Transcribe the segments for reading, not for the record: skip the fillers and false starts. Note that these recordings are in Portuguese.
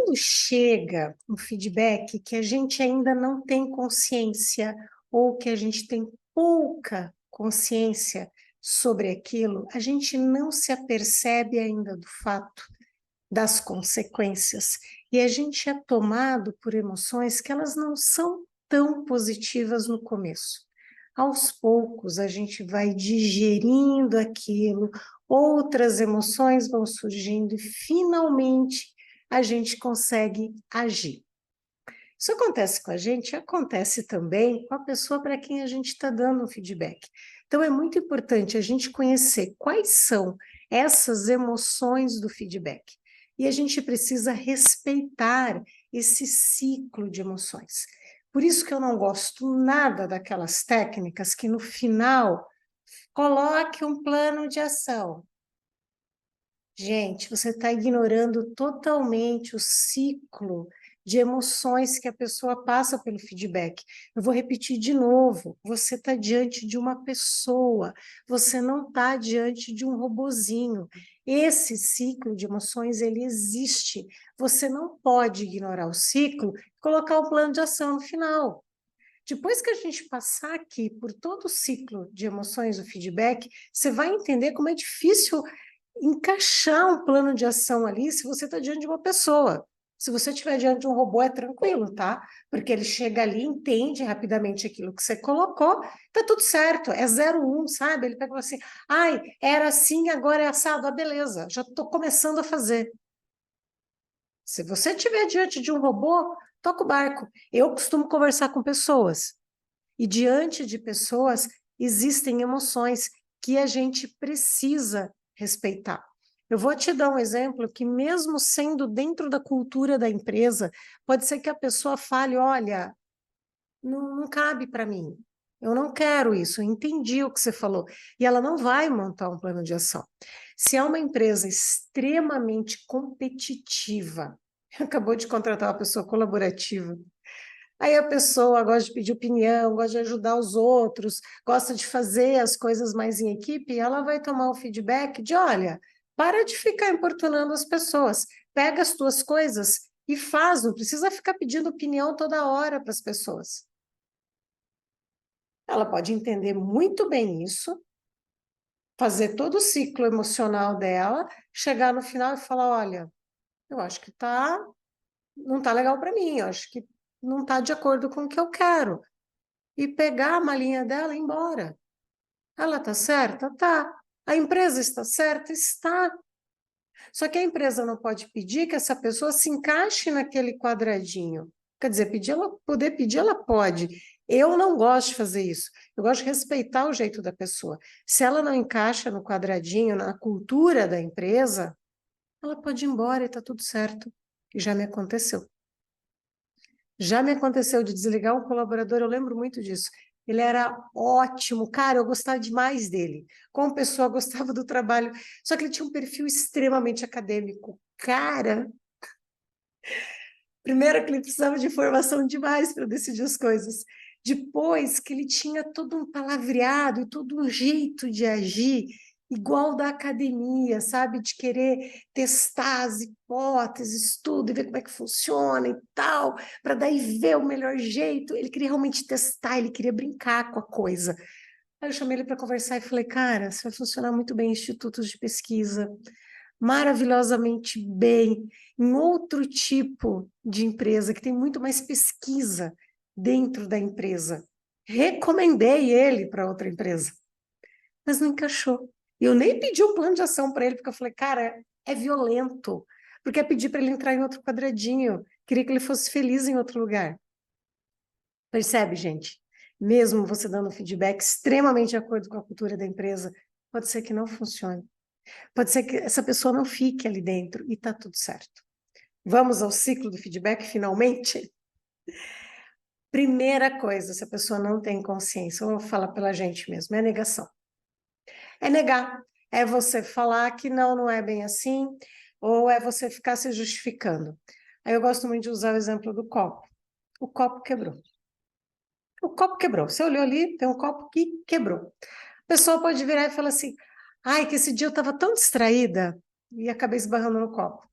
quando chega um feedback que a gente ainda não tem consciência ou que a gente tem pouca consciência sobre aquilo, a gente não se apercebe ainda do fato das consequências e a gente é tomado por emoções que elas não são tão positivas no começo. Aos poucos a gente vai digerindo aquilo, outras emoções vão surgindo e finalmente a gente consegue agir. Isso acontece com a gente, acontece também com a pessoa para quem a gente está dando um feedback. Então é muito importante a gente conhecer quais são essas emoções do feedback. E a gente precisa respeitar esse ciclo de emoções. Por isso que eu não gosto nada daquelas técnicas que no final coloque um plano de ação. Gente, você está ignorando totalmente o ciclo de emoções que a pessoa passa pelo feedback. Eu vou repetir de novo, você está diante de uma pessoa, você não está diante de um robozinho. Esse ciclo de emoções, ele existe. Você não pode ignorar o ciclo e colocar o plano de ação no final. Depois que a gente passar aqui por todo o ciclo de emoções do feedback, você vai entender como é difícil encaixar um plano de ação ali se você está diante de uma pessoa. Se você estiver diante de um robô, é tranquilo, tá? Porque ele chega ali, entende rapidamente aquilo que você colocou, tá tudo certo, é 0-1, sabe? Ele pega e fala assim, ai, era assim, agora é assado, ah, beleza, já estou começando a fazer. Se você estiver diante de um robô, toca o barco. Eu costumo conversar com pessoas, e diante de pessoas existem emoções que a gente precisa respeitar. Eu vou te dar um exemplo que, mesmo sendo dentro da cultura da empresa, pode ser que a pessoa fale, olha, não cabe para mim, eu não quero isso, eu entendi o que você falou. E ela não vai montar um plano de ação. Se é uma empresa extremamente competitiva, acabou de contratar uma pessoa colaborativa, aí a pessoa gosta de pedir opinião, gosta de ajudar os outros, gosta de fazer as coisas mais em equipe, e ela vai tomar o feedback de, olha, para de ficar importunando as pessoas, pega as tuas coisas e faz, não precisa ficar pedindo opinião toda hora para as pessoas. Ela pode entender muito bem isso, fazer todo o ciclo emocional dela, chegar no final e falar, olha, eu acho que não tá legal para mim, eu acho que não está de acordo com o que eu quero. E pegar a malinha dela e ir embora. Ela está certa? Tá. A empresa está certa? Está. Só que a empresa não pode pedir que essa pessoa se encaixe naquele quadradinho. Quer dizer, poder pedir, ela pode. Eu não gosto de fazer isso. Eu gosto de respeitar o jeito da pessoa. Se ela não encaixa no quadradinho, na cultura da empresa, ela pode ir embora e está tudo certo. E já me aconteceu. Já me aconteceu de desligar um colaborador, eu lembro muito disso. Ele era ótimo, cara, eu gostava demais dele. Como pessoa, eu gostava do trabalho. Só que ele tinha um perfil extremamente acadêmico. Cara, primeiro que ele precisava de informação demais para decidir as coisas. Depois que ele tinha todo um palavreado e todo um jeito de agir igual da academia, sabe? De querer testar as hipóteses, tudo, e ver como é que funciona e tal, para daí ver o melhor jeito. Ele queria realmente testar, ele queria brincar com a coisa. Aí eu chamei ele para conversar e falei, cara, você vai funcionar muito bem em institutos de pesquisa, maravilhosamente bem em outro tipo de empresa, que tem muito mais pesquisa dentro da empresa. Recomendei ele para outra empresa, mas não encaixou. Eu nem pedi um plano de ação para ele, porque eu falei, cara, é violento, porque é pedir para ele entrar em outro quadradinho, queria que ele fosse feliz em outro lugar. Percebe, gente? Mesmo você dando feedback extremamente de acordo com a cultura da empresa, pode ser que não funcione. Pode ser que essa pessoa não fique ali dentro e tá tudo certo. Vamos ao ciclo do feedback, finalmente? Primeira coisa, se a pessoa não tem consciência, ou fala pela gente mesmo, é negação. É negar. É você falar que não é bem assim, ou é você ficar se justificando. Aí eu gosto muito de usar o exemplo do copo. O copo quebrou. O copo quebrou. Você olhou ali, tem um copo que quebrou. A pessoa pode virar e falar assim, ai, que esse dia eu estava tão distraída e acabei esbarrando no copo.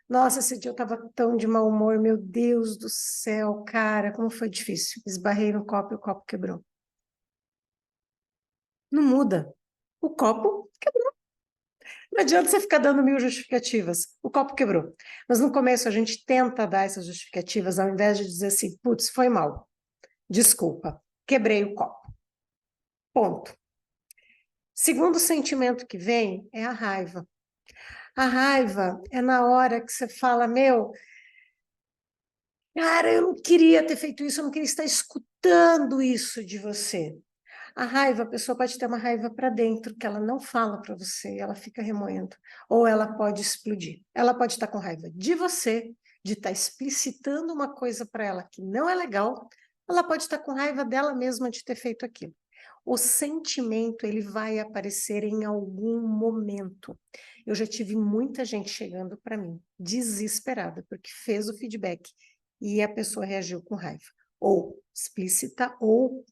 Nossa, esse dia eu estava tão de mau humor, meu Deus do céu, cara, como foi difícil. Esbarrei no copo e o copo quebrou. Não muda. O copo quebrou. Não adianta você ficar dando mil justificativas. O copo quebrou. Mas no começo a gente tenta dar essas justificativas ao invés de dizer assim, putz, foi mal. Desculpa, quebrei o copo. Ponto. Segundo sentimento que vem é a raiva. A raiva é na hora que você fala, meu, cara, eu não queria ter feito isso, eu não queria estar escutando isso de você. A raiva, a pessoa pode ter uma raiva para dentro, que ela não fala para você, ela fica remoendo. Ou ela pode explodir. Ela pode estar com raiva de você, de estar explicitando uma coisa para ela que não é legal. Ela pode estar com raiva dela mesma de ter feito aquilo. O sentimento, ele vai aparecer em algum momento. Eu já tive muita gente chegando para mim, desesperada, porque fez o feedback e a pessoa reagiu com raiva. Ou explícita, ou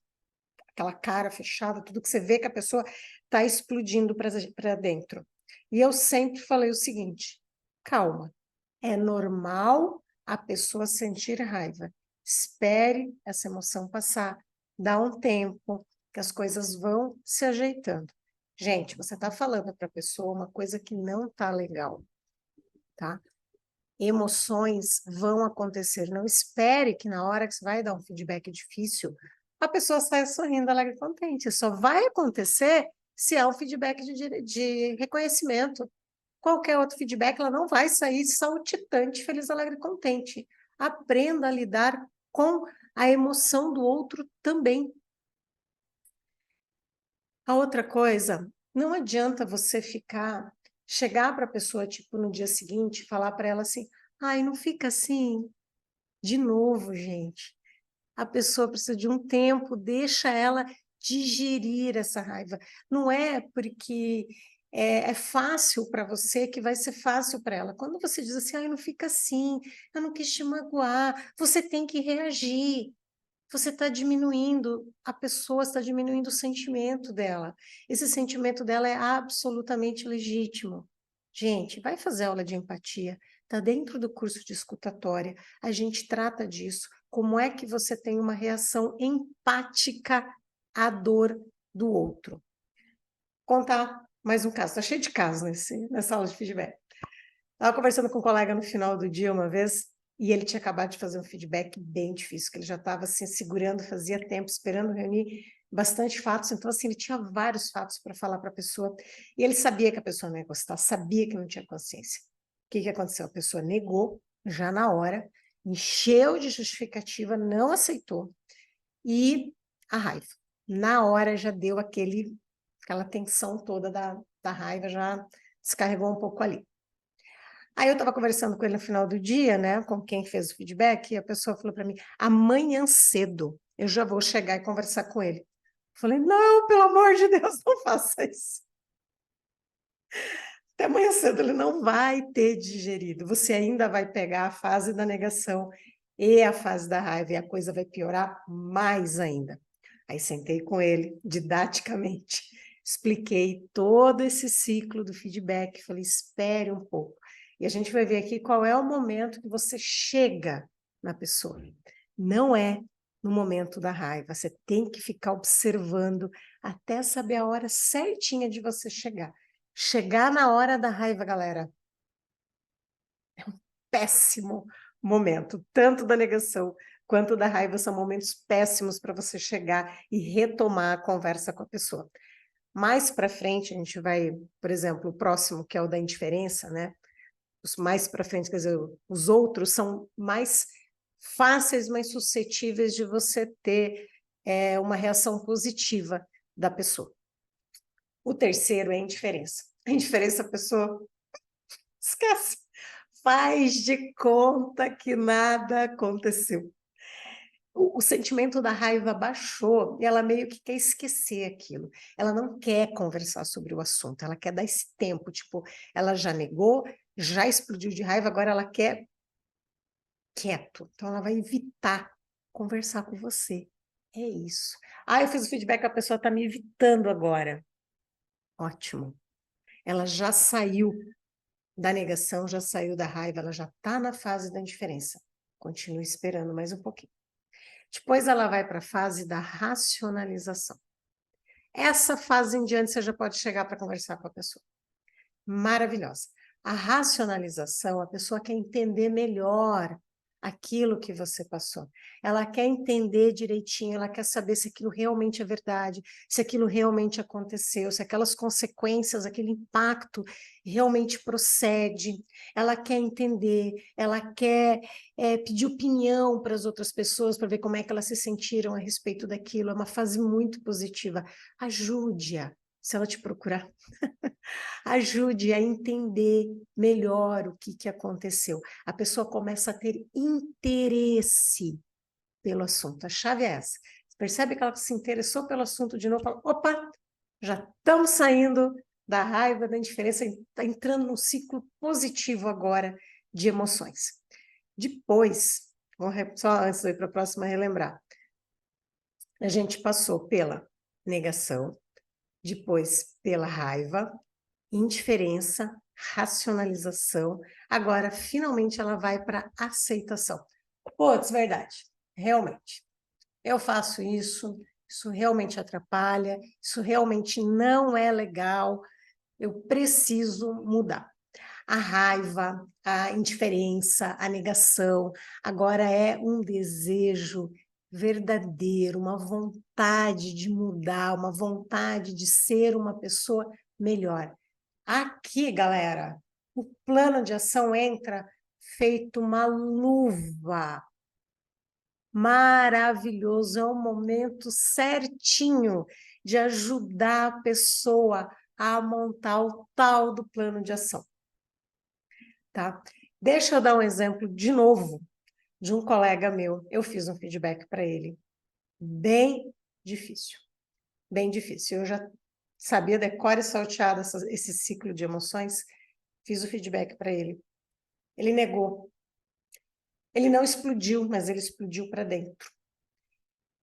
aquela cara fechada, tudo que você vê que a pessoa está explodindo para dentro. E eu sempre falei o seguinte: calma, é normal a pessoa sentir raiva. Espere essa emoção passar, dá um tempo, que as coisas vão se ajeitando. Gente, você está falando para a pessoa uma coisa que não está legal, tá? Emoções vão acontecer. Não espere que na hora que você vai dar um feedback difícil, a pessoa saia sorrindo, alegre e contente. Só vai acontecer se é um feedback de reconhecimento. Qualquer outro feedback, ela não vai sair saltitante, feliz, alegre e contente. Aprenda a lidar com a emoção do outro também. A outra coisa, não adianta você chegar para a pessoa, tipo, no dia seguinte, falar para ela assim, ai, não fica assim, de novo, gente. A pessoa precisa de um tempo, deixa ela digerir essa raiva. Não é porque é fácil para você que vai ser fácil para ela. Quando você diz assim, ai, não fica assim, eu não quis te magoar, você tem que reagir. Você está diminuindo, a pessoa está diminuindo o sentimento dela. Esse sentimento dela é absolutamente legítimo. Gente, vai fazer aula de empatia. Está dentro do curso de escutatória. A gente trata disso. Como é que você tem uma reação empática à dor do outro? Contar mais um caso. Está cheio de casos nessa aula de feedback. Estava conversando com um colega no final do dia uma vez, e ele tinha acabado de fazer um feedback bem difícil, que ele já estava assim, segurando, fazia tempo, esperando reunir bastante fatos, então assim, ele tinha vários fatos para falar para a pessoa, e ele sabia que a pessoa não ia gostar, sabia que não tinha consciência. O que aconteceu? A pessoa negou, já na hora, encheu de justificativa, não aceitou, e a raiva. Na hora já deu aquela tensão toda da raiva, já descarregou um pouco ali. Aí eu estava conversando com ele no final do dia, né, com quem fez o feedback, e a pessoa falou para mim, amanhã cedo eu já vou chegar e conversar com ele. Eu falei, não, pelo amor de Deus, não faça isso. Até amanhã cedo ele não vai ter digerido. Você ainda vai pegar a fase da negação e a fase da raiva, e a coisa vai piorar mais ainda. Aí sentei com ele, didaticamente, expliquei todo esse ciclo do feedback, falei, espere um pouco. E a gente vai ver aqui qual é o momento que você chega na pessoa. Não é no momento da raiva, você tem que ficar observando até saber a hora certinha de você chegar. Chegar na hora da raiva, galera, péssimo momento, tanto da negação quanto da raiva são momentos péssimos para você chegar e retomar a conversa com a pessoa. Mais para frente, a gente vai, por exemplo, o próximo, que é o da indiferença, né? Os mais para frente, quer dizer, os outros são mais fáceis, mais suscetíveis de você ter uma reação positiva da pessoa. O terceiro é a indiferença. A indiferença, a pessoa esquece. Faz de conta que nada aconteceu. O sentimento da raiva baixou e ela meio que quer esquecer aquilo. Ela não quer conversar sobre o assunto, ela quer dar esse tempo. Tipo, ela já negou, já explodiu de raiva, agora ela quer quieto. Então, ela vai evitar conversar com você. É isso. Ah, eu fiz o feedback, a pessoa está me evitando agora. Ótimo. Ela já saiu da negação, já saiu da raiva, ela já está na fase da indiferença. Continue esperando mais um pouquinho. Depois ela vai para a fase da racionalização. Essa fase em diante você já pode chegar para conversar com a pessoa. Maravilhosa. A racionalização, a pessoa quer entender melhor aquilo que você passou. Ela quer entender direitinho, ela quer saber se aquilo realmente é verdade, se aquilo realmente aconteceu, se aquelas consequências, aquele impacto realmente procede. Ela quer entender, ela quer pedir opinião para as outras pessoas, para ver como é que elas se sentiram a respeito daquilo. É uma fase muito positiva. Ajude-a, se ela te procurar. Ajude a entender melhor o que aconteceu. A pessoa começa a ter interesse pelo assunto. A chave é essa. Você percebe que ela se interessou pelo assunto de novo, fala, opa, já estamos saindo da raiva, da indiferença, está entrando num ciclo positivo agora de emoções. Depois, só antes de ir para a próxima relembrar, a gente passou pela negação, depois pela raiva, indiferença, racionalização. Agora, finalmente, ela vai para aceitação. Putz, verdade, realmente. Eu faço isso, isso realmente atrapalha, isso realmente não é legal, eu preciso mudar. A raiva, a indiferença, a negação, agora é um desejo verdadeiro, uma vontade de mudar, uma vontade de ser uma pessoa melhor. Aqui, galera, o plano de ação entra feito uma luva. Maravilhoso, é o momento certinho de ajudar a pessoa a montar o tal do plano de ação, tá? Deixa eu dar um exemplo de novo de um colega meu. Eu fiz um feedback para ele, bem difícil, bem difícil. Eu já sabia decore e salteado esse ciclo de emoções, fiz o feedback para ele. Ele negou. Ele não explodiu, mas ele explodiu para dentro.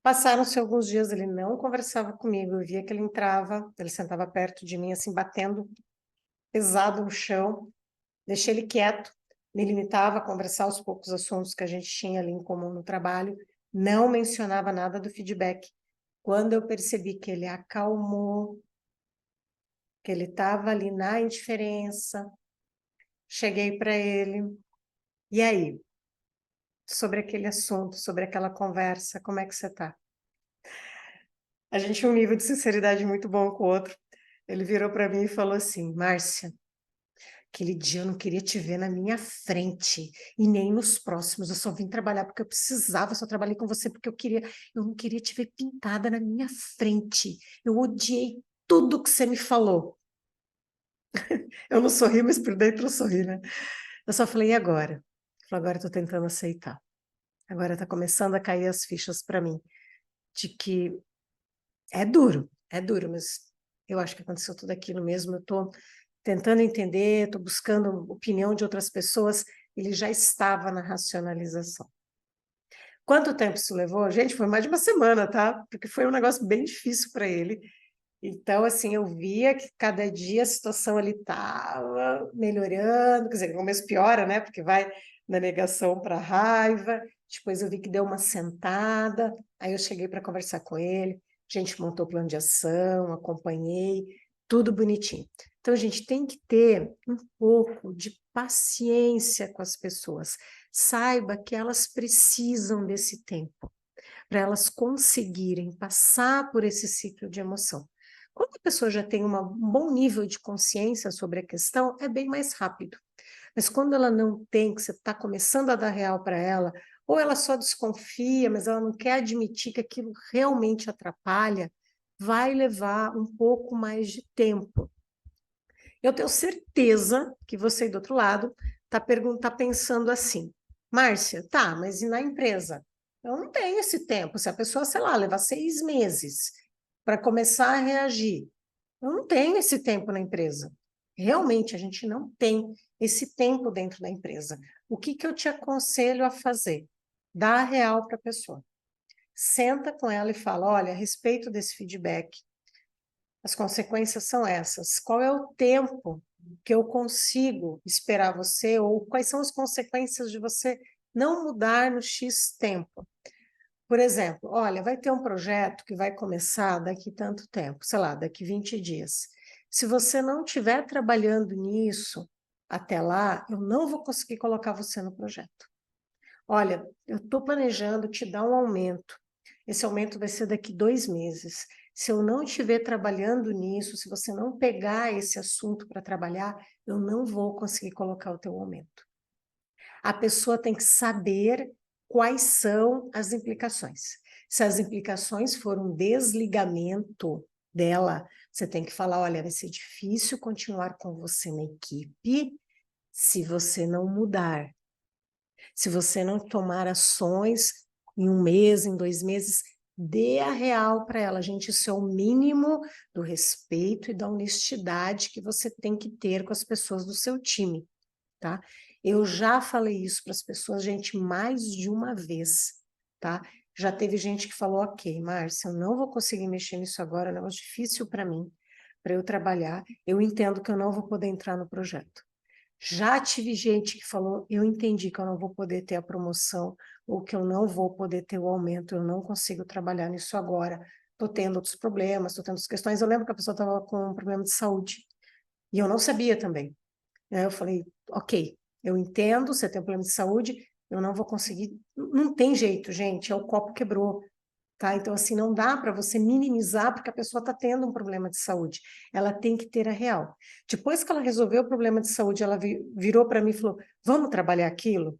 Passaram-se alguns dias, ele não conversava comigo, eu via que ele entrava, ele sentava perto de mim, assim, batendo pesado no chão, deixei ele quieto, me limitava a conversar os poucos assuntos que a gente tinha ali em comum no trabalho, não mencionava nada do feedback. Quando eu percebi que ele acalmou, que ele estava ali na indiferença, cheguei para ele, e aí? Sobre aquele assunto, sobre aquela conversa, como é que você está? A gente tinha um nível de sinceridade muito bom com o outro. Ele virou para mim e falou assim, Márcia, aquele dia eu não queria te ver na minha frente e nem nos próximos, eu só vim trabalhar porque eu precisava, eu só trabalhei com você porque eu não queria te ver pintada na minha frente. Eu odiei tudo que você me falou. Eu não sorri, mas por dentro eu sorri, né? Eu só falei, e agora? Ele falou, agora eu tô tentando aceitar. Agora tá começando a cair as fichas para mim de que é duro, mas eu acho que aconteceu tudo aquilo mesmo. Eu estou tentando entender, estou buscando opinião de outras pessoas. Ele já estava na racionalização. Quanto tempo isso levou? Gente, foi mais de uma semana, tá? Porque foi um negócio bem difícil para ele. Então, assim, eu via que cada dia a situação ali estava melhorando, quer dizer, no começo piora, né? Porque vai da negação para a raiva. Depois eu vi que deu uma sentada, aí eu cheguei para conversar com ele, a gente montou o plano de ação, acompanhei, tudo bonitinho. Então, a gente tem que ter um pouco de paciência com as pessoas. Saiba que elas precisam desse tempo para elas conseguirem passar por esse ciclo de emoção. Quando a pessoa já tem um bom nível de consciência sobre a questão, é bem mais rápido. Mas quando ela não tem, que você está começando a dar real para ela, ou ela só desconfia, mas ela não quer admitir que aquilo realmente atrapalha, vai levar um pouco mais de tempo. Eu tenho certeza que você do outro lado está pensando assim, Márcia, tá, mas e na empresa? Eu não tenho esse tempo. Se a pessoa, sei lá, levar 6 meses para começar a reagir, eu não tenho esse tempo na empresa. Realmente, a gente não tem esse tempo dentro da empresa. O que eu te aconselho a fazer? Dá a real para a pessoa. Senta com ela e fala, olha, a respeito desse feedback, as consequências são essas. Qual é o tempo que eu consigo esperar você, ou quais são as consequências de você não mudar no X tempo. Por exemplo, olha, vai ter um projeto que vai começar daqui tanto tempo, sei lá, daqui 20 dias. Se você não estiver trabalhando nisso até lá, eu não vou conseguir colocar você no projeto. Olha, eu estou planejando te dar um aumento. Esse aumento vai ser daqui 2 meses. Se eu não estiver trabalhando nisso, se você não pegar esse assunto para trabalhar, eu não vou conseguir colocar o teu aumento. A pessoa tem que saber quais são as implicações. Se as implicações forem um desligamento dela, você tem que falar, olha, vai ser difícil continuar com você na equipe se você não mudar. Se você não tomar ações em 1 mês, em 2 meses, dê a real para ela. Gente, isso é o mínimo do respeito e da honestidade que você tem que ter com as pessoas do seu time, tá? Eu já falei isso para as pessoas, gente, mais de uma vez, tá? Já teve gente que falou, ok, Márcia, eu não vou conseguir mexer nisso agora, é um negócio difícil para mim, para eu trabalhar, eu entendo que eu não vou poder entrar no projeto. Já tive gente que falou, eu entendi que eu não vou poder ter a promoção, ou que eu não vou poder ter o aumento, eu não consigo trabalhar nisso agora, estou tendo outros problemas, estou tendo outras questões. Eu lembro que a pessoa estava com um problema de saúde, e eu não sabia também. Eu falei, ok, eu entendo, você tem um problema de saúde, eu não vou conseguir, não tem jeito, gente, é o copo quebrou, tá? Então, assim, não dá para você minimizar porque a pessoa está tendo um problema de saúde. Ela tem que ter a real. Depois que ela resolveu o problema de saúde, ela virou para mim e falou: vamos trabalhar aquilo?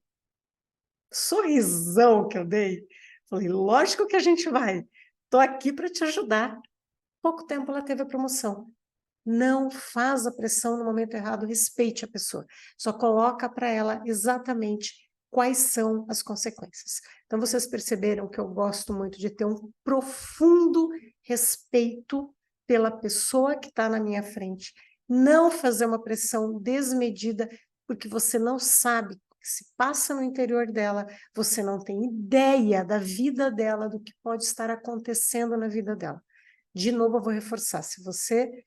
Sorrisão que eu dei. Falei: lógico que a gente vai. Estou aqui para te ajudar. Pouco tempo ela teve a promoção. Não faz a pressão no momento errado, respeite a pessoa. Só coloca para ela exatamente quais são as consequências. Então, vocês perceberam que eu gosto muito de ter um profundo respeito pela pessoa que está na minha frente. Não fazer uma pressão desmedida, porque você não sabe o que se passa no interior dela, você não tem ideia da vida dela, do que pode estar acontecendo na vida dela. De novo, eu vou reforçar, se você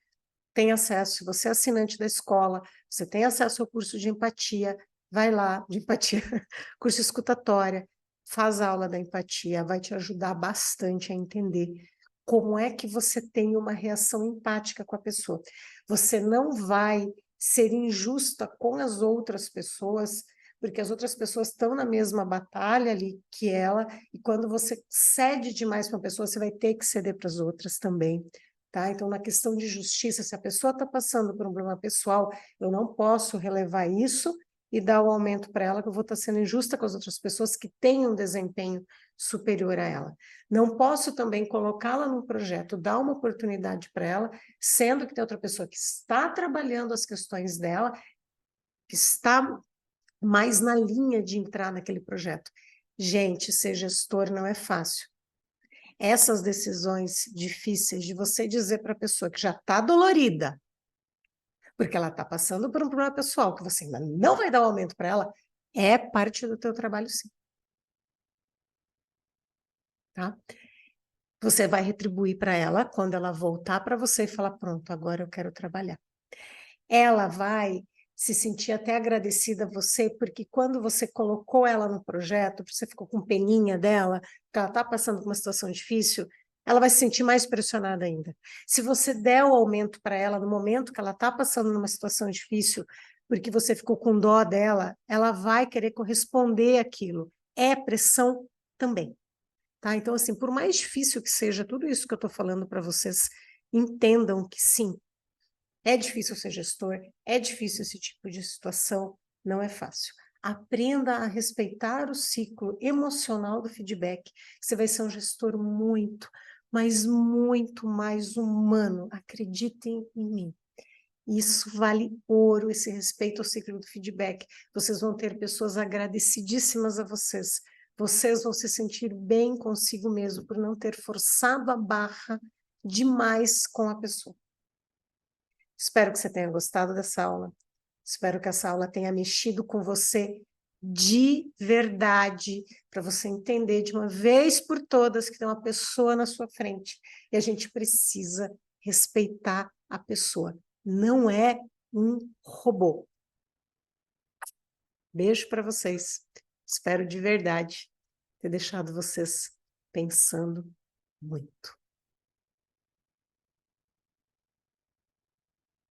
tem acesso, se você é assinante da escola, você tem acesso ao curso de empatia, vai lá, de empatia, curso escutatória, faz a aula da empatia, vai te ajudar bastante a entender como é que você tem uma reação empática com a pessoa. Você não vai ser injusta com as outras pessoas, porque as outras pessoas estão na mesma batalha ali que ela, e quando você cede demais para uma pessoa, você vai ter que ceder para as outras também. Tá? Então, na questão de justiça, se a pessoa está passando por um problema pessoal, eu não posso relevar isso e dar o aumento para ela, que eu vou estar sendo injusta com as outras pessoas que têm um desempenho superior a ela. Não posso também colocá-la num projeto, dar uma oportunidade para ela, sendo que tem outra pessoa que está trabalhando as questões dela, que está mais na linha de entrar naquele projeto. Gente, ser gestor não é fácil. Essas decisões difíceis de você dizer para a pessoa que já está dolorida, porque ela está passando por um problema pessoal, que você ainda não vai dar um aumento para ela, é parte do teu trabalho, sim. Tá? Você vai retribuir para ela quando ela voltar para você e falar, pronto, agora eu quero trabalhar. Ela vai se sentir até agradecida a você, porque quando você colocou ela no projeto, você ficou com peninha dela, porque ela está passando por uma situação difícil, ela vai se sentir mais pressionada ainda. Se você der o aumento para ela no momento que ela está passando numa situação difícil, porque você ficou com dó dela, ela vai querer corresponder àquilo. É pressão também. Tá? Então, assim, por mais difícil que seja tudo isso que eu estou falando para vocês, entendam que sim, é difícil ser gestor, é difícil esse tipo de situação, não é fácil. Aprenda a respeitar o ciclo emocional do feedback. Você vai ser um gestor muito, mas muito mais humano. Acreditem em mim. Isso vale ouro, esse respeito ao ciclo do feedback. Vocês vão ter pessoas agradecidíssimas a vocês. Vocês vão se sentir bem consigo mesmo por não ter forçado a barra demais com a pessoa. Espero que você tenha gostado dessa aula. Espero que essa aula tenha mexido com você de verdade, para você entender de uma vez por todas que tem uma pessoa na sua frente e a gente precisa respeitar a pessoa. Não é um robô. Beijo para vocês. Espero de verdade ter deixado vocês pensando muito.